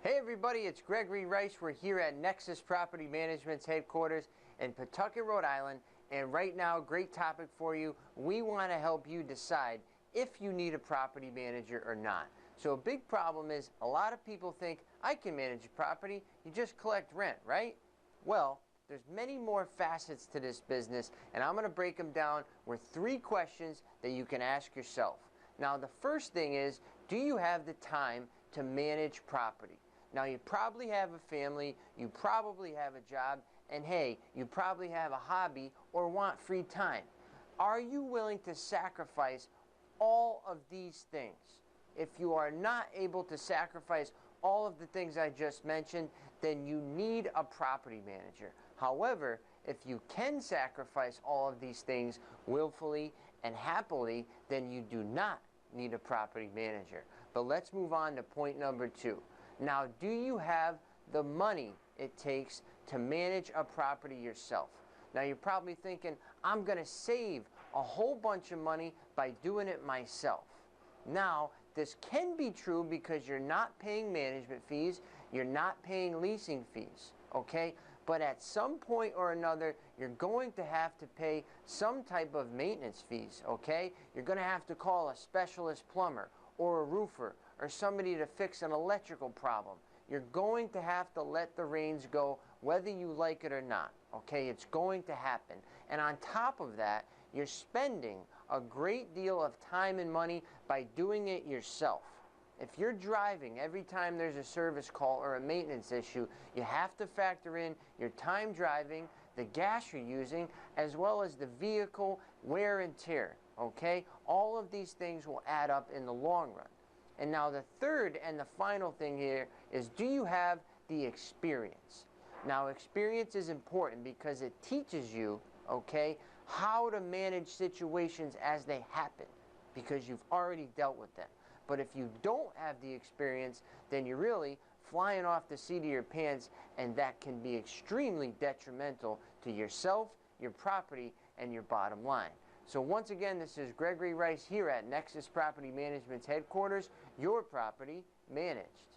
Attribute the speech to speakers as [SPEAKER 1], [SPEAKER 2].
[SPEAKER 1] Hey everybody, it's Gregory Rice. We're here at Nexus Property Management's headquarters in Pawtucket, Rhode Island. And right now, great topic for you. We want to help you decide if you need a property manager or not. So a big problem is a lot of people think, I can manage a property, you just collect rent, right? Well, there's many more facets to this business, and I'm going to break them down with 3 questions that you can ask yourself. Now, the first thing is, do you have the time to manage property? Now, you probably have a family, you probably have a job, and hey, you probably have a hobby or want free time. Are you willing to sacrifice all of these things? If you are not able to sacrifice all of the things I just mentioned, then you need a property manager. However, if you can sacrifice all of these things willfully and happily, then you do not need a property manager. But let's move on to point number 2. Now, do you have the money it takes to manage a property yourself? Now, you're probably thinking, I'm going to save a whole bunch of money by doing it myself. Now, this can be true because you're not paying management fees, you're not paying leasing fees, okay? But at some point or another, you're going to have to pay some type of maintenance fees, okay? You're going to have to call a specialist plumber or a roofer or somebody to fix an electrical problem. You're going to have to let the reins go whether you like it or not, okay? It's going to happen. And on top of that, you're spending a great deal of time and money by doing it yourself. If you're driving every time there's a service call or a maintenance issue, you have to factor in your time driving, the gas you're using, as well as the vehicle wear and tear, okay? All of these things will add up in the long run. And now the third and the final thing here is, do you have the experience? Now, experience is important because it teaches you, okay, how to manage situations as they happen because you've already dealt with them. But if you don't have the experience, then you're really flying off the seat of your pants, and that can be extremely detrimental to yourself, your property, and your bottom line. So once again, this is Gregory Rice here at Nexus Property Management's headquarters, your property managed.